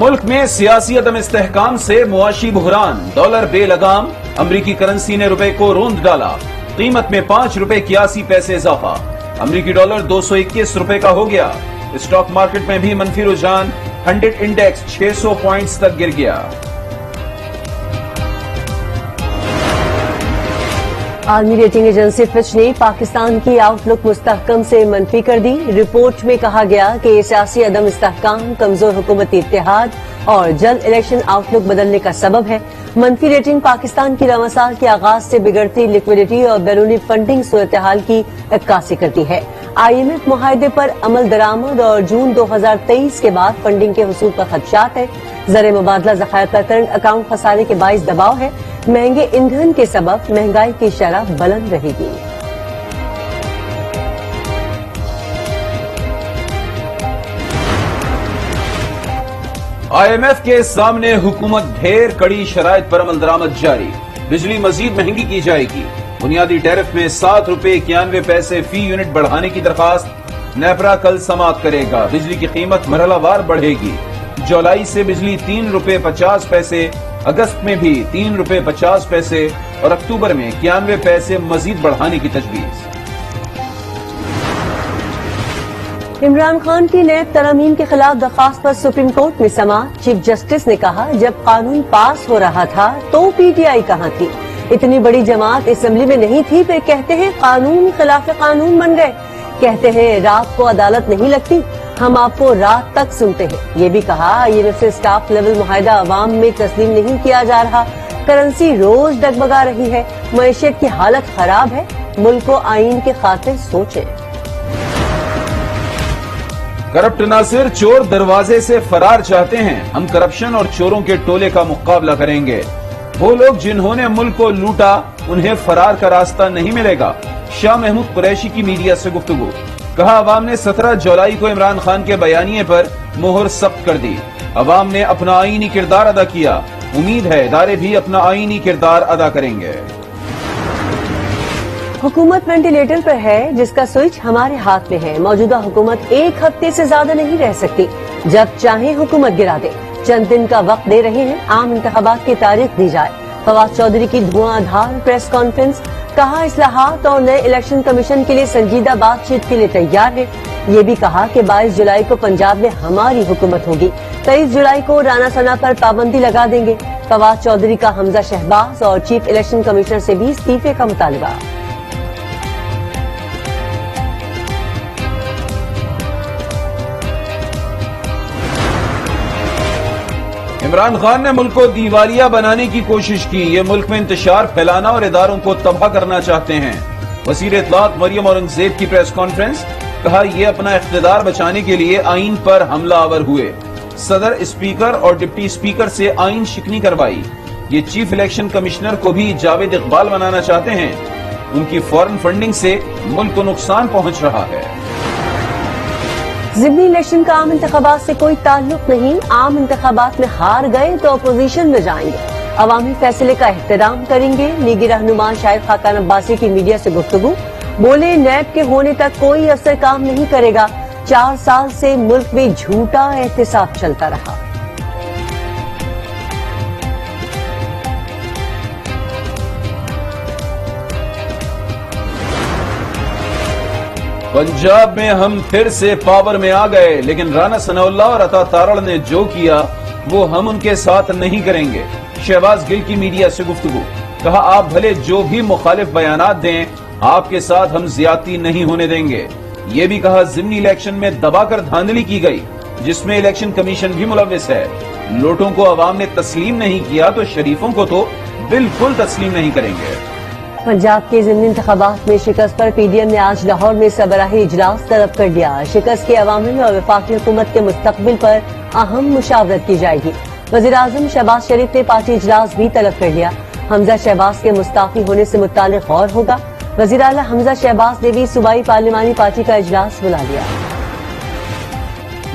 मुल्क में सियासी अदम इस्तेहकाम से मुआशी बुहरान, डॉलर बेलगाम, अमरीकी करेंसी ने रुपए को रोंद डाला। कीमत में 5 रुपए 81 पैसे इजाफा, अमरीकी डॉलर 221 रुपए का हो गया। स्टॉक मार्केट में भी मनफी रुझान, 100 इंडेक्स 600 पॉइंट्स तक गिर गया। आर्मी रेटिंग एजेंसी फिच ने पाकिस्तान की आउटलुक मुस्तहकम से मनफी कर दी। रिपोर्ट में कहा गया कि ये सियासी अदम इस्तेहकाम, कमजोर हुकूमती इत्तेहाद और जल्द इलेक्शन आउटलुक बदलने का सबब है। मनफी रेटिंग पाकिस्तान की रवां साल के आगाज से बिगड़ती लिक्विडिटी और बैरूनी फंडिंग सूरत हाल की अक्कासी करती है। IMF मुआहदे पर अमल दरामद और जून 2023 के बाद फंडिंग के हुसूल पर खदशात है। ज़र मुबादला ज़खायर पर करंट अकाउंट खसारे के बाइस दबाव है। महंगे ईंधन के सबब महंगाई की शरह बुलंद रहेगी। IMF के सामने हुकूमत ढेर कड़ी शराइत पर अमल दरामद जारी। बिजली मजीद महंगी की जाएगी। बुनियादी टैरिफ में 7 रुपए 91 पैसे फी यूनिट बढ़ाने की दरखास्त। नेपरा कल समाअत करेगा। बिजली की कीमत मरहलावार बढ़ेगी। जुलाई से बिजली 3 रुपए 50 पैसे, अगस्त में भी 3 रुपए 50 पैसे और अक्टूबर में 91 पैसे मजीद बढ़ाने की तजवीज। इमरान खान की नैब तरमीम के खिलाफ दरखास्त पर सुप्रीम कोर्ट में समाअत। चीफ जस्टिस ने कहा, जब कानून पास हो रहा था तो PTI कहाँ थी? इतनी बड़ी जमात असेंबली में नहीं थी, फिर कहते हैं कानून खिलाफ कानून बन गए। कहते हैं रात को अदालत नहीं लगती, हम आपको रात तक सुनते हैं। ये भी कहा, IMF से स्टाफ लेवल मुआहदा अवाम में तस्लीम नहीं किया जा रहा। करेंसी रोज डगमगा रही है। मईशत की हालत खराब है। मुल्क को आईन के खातिर सोचे। करप्ट नासिर चोर दरवाजे से फरार चाहते हैं। हम करप्शन और चोरों के टोले का मुकाबला करेंगे। वो लोग जिन्होंने मुल्क को लूटा, उन्हें फरार का रास्ता नहीं मिलेगा। शाह महमूद कुरैशी की मीडिया से गुफ्तगू। कहा, अवाम ने 17 जुलाई को इमरान खान के बयानिए पर मोहर सख्त कर दी। अवाम ने अपना आईनी किरदार अदा किया। उम्मीद है इदारे भी अपना आईनी किरदार अदा करेंगे। हुकूमत वेंटिलेटर पर है, जिसका स्विच हमारे हाथ में है। मौजूदा हुकूमत 1 हफ्ते से ज्यादा नहीं रह सकती। जब चाहे हुकूमत गिरा दे। चंद दिन का वक्त दे रहे हैं। आम इंतखाबात की तारीख दी जाए। फवाद चौधरी की धुआंधार प्रेस कॉन्फ्रेंस। कहा, इस्लाहात और नए इलेक्शन कमीशन के लिए संजीदा बातचीत के लिए तैयार है। ये भी कहा कि 22 जुलाई को पंजाब में हमारी हुकूमत होगी। 23 जुलाई को राना सना पर पाबंदी लगा देंगे। फवाद चौधरी का हमजा शहबाज और चीफ इलेक्शन कमिश्नर से भी इस्तीफे का मुतालबा। इमरान खान ने मुल्क को दीवालिया बनाने की कोशिश की। ये मुल्क में इंतशार फैलाना और इदारों को तबाह करना चाहते हैं। वज़ीर इत्तलात मरियम औरंगजेब की प्रेस कॉन्फ्रेंस। कहा, ये अपना इख्तिदार बचाने के लिए आइन पर हमला आवर हुए। सदर, स्पीकर और डिप्टी स्पीकर से आइन शिकनी करवाई। ये चीफ इलेक्शन कमिश्नर को भी जावेद इकबाल बनाना चाहते हैं। उनकी फॉरेन फंडिंग से मुल्क को नुकसान पहुंच रहा है। ज़िमनी इलेक्शन का आम इंतखाबात से कोई ताल्लुक नहीं। आम इंतखाबात में हार गए तो अपोजिशन में जाएंगे। अवामी फैसले का एहतराम करेंगे। लीगी रहनुमा शाहिद खाकान अब्बासी की मीडिया से गुफ्तगू। बोले, नैब के होने तक कोई अफसर काम नहीं करेगा। 4 साल से मुल्क में झूठा एहतिसाब चलता रहा। पंजाब में हम फिर से पावर में आ गए, लेकिन राना सनाउल्लाह और अता तारड़ ने जो किया वो हम उनके साथ नहीं करेंगे। शहबाज गिल की मीडिया से गुफ्तगू। कहा, आप भले जो भी मुखालिफ बयानात दें, आपके साथ हम ज्यादती नहीं होने देंगे। ये भी कहा, ज़िमनी इलेक्शन में दबाकर धांधली की गई, जिसमें इलेक्शन कमीशन भी मुलव्विस है। लोटों को अवाम ने तस्लीम नहीं किया तो शरीफों को तो बिल्कुल तस्लीम नहीं करेंगे। पंजाब के ज़िमनी इंतखाबात में शिकस्त पर PDM ने आज लाहौर में सबराही इजलास तलब कर दिया। शिकस्त के अवामिल और वफाकी हुकूमत के मुस्तकबिल पर अहम मुशावरत की जाएगी। वज़ीर आज़म शहबाज शरीफ ने पार्टी इजलास भी तलब कर लिया। हमजा शहबाज के मुस्ताफी होने से मुताल्लिक गौर होगा। वज़ीर आला हमजा शहबाज ने भी सूबाई पार्लिमानी पार्टी का इजलास बुला लिया।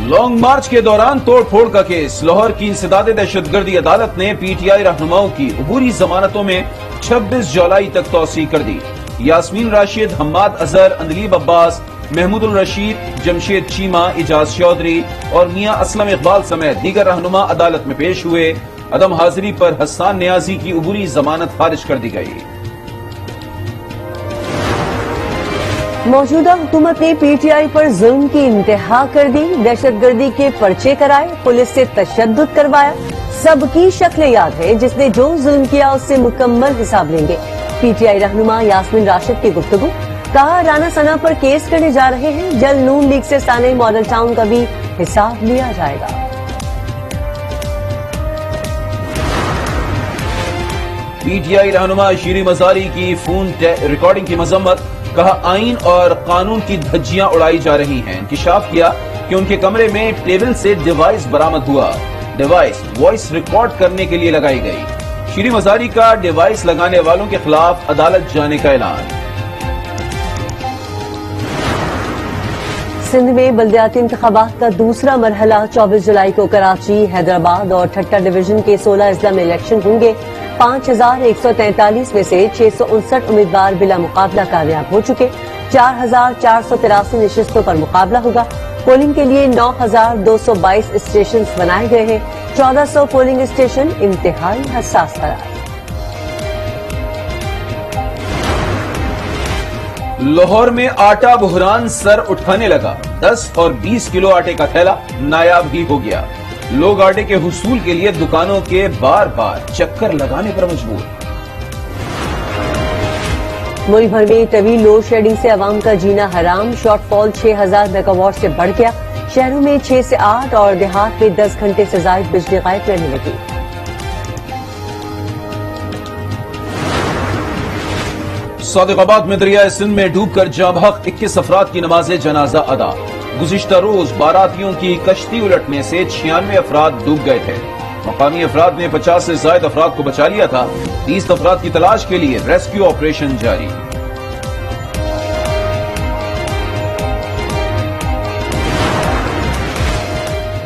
लॉन्ग मार्च के दौरान तोड़ फोड़ का केस। लाहौर की इंसदाद दहशतगर्दी अदालत ने PTI रहनुमाओं की अबूरी जमानतों में 26 जुलाई तक तौसीह कर दी। यास्मीन राशिद, हम्माद अजहर, अंदलीब अब्बास, محمود الرشید، جمشید چیمہ، اجاز چودھری اور میاں اسلم اقبال سمیت دیگر رہنما عدالت میں پیش ہوئے۔ عدم حاضری پر حسان نیازی کی عبوری ضمانت خارج کر دی گئی۔ موجودہ حکومت نے پی ٹی آئی پر ظلم کی انتہا کر دی، دہشت گردی کے پرچے کرائے، پولیس سے تشدد کروایا۔ سب کی شکلیں یاد ہے، جس نے جو ظلم کیا اس سے مکمل حساب لیں گے۔ پی ٹی آئی رہنما یاسمین راشد کی گفتگو، کہا رانا ثنا پر کیس کرنے جا رہے ہیں، جلد نون لیگ سے سانحہ ماڈل ٹاؤن کا بھی حساب لیا جائے گا۔ پی ٹی آئی رہنما شیریں مزاری کی فون ریکارڈنگ کی مذمت، کہا آئین اور قانون کی دھجیاں اڑائی جا رہی ہیں۔ انکشاف کیا کہ ان کے کمرے میں ٹیبل سے ڈیوائس برآمد ہوا، ڈیوائس وائس ریکارڈ کرنے کے لیے لگائی گئی۔ شیریں مزاری کا ڈیوائس لگانے والوں کے خلاف عدالت جانے کا اعلان۔ سندھ میں بلدیاتی انتخابات کا دوسرا مرحلہ 24 جولائی کو کراچی، حیدرآباد اور ٹھٹہ ڈویژن کے 16 اضلاع میں الیکشن ہوں گے۔ 5143 میں سے 659 امیدوار بلا مقابلہ کامیاب ہو چکے۔ 4483 نشستوں پر مقابلہ ہوگا۔ پولنگ کے لیے 9222 اسٹیشنز بنائے گئے ہیں۔ 1400 پولنگ اسٹیشن انتہائی حساس قرار۔ لاہور میں آٹا بحران سر اٹھانے لگا، 10 اور 20 کلو آٹے کا تھیلا نایاب ہی ہو گیا۔ لوگ آٹے کے حصول کے لیے دکانوں کے بار بار چکر لگانے پر مجبور۔ ملک بھر میں طویل لوڈ شیڈنگ سے عوام کا جینا حرام، شارٹ فال 6000 میگا واٹ سے بڑھ گیا۔ شہروں میں 6 سے 8 اور دیہات میں 10 گھنٹے سے زائد بجلی غائب رہنے لگی۔ صادق آباد میں دریائے سندھ میں ڈوب کر جاں بحق 21 افراد کی نماز جنازہ ادا۔ گزشتہ روز باراتیوں کی کشتی الٹنے سے 96 افراد ڈوب گئے تھے۔ مقامی افراد نے 50 سے زائد افراد کو بچا لیا تھا۔ 30 افراد کی تلاش کے لیے ریسکیو آپریشن جاری۔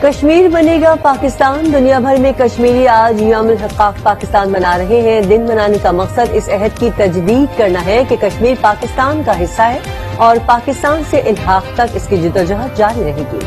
کشمیر بنے گا پاکستان، دنیا بھر میں کشمیری آج یوم الحقاق پاکستان منا رہے ہیں۔ دن منانے کا مقصد اس عہد کی تجدید کرنا ہے کہ کشمیر پاکستان کا حصہ ہے اور پاکستان سے الحاق تک اس کی جدوجہد جاری رہے گی۔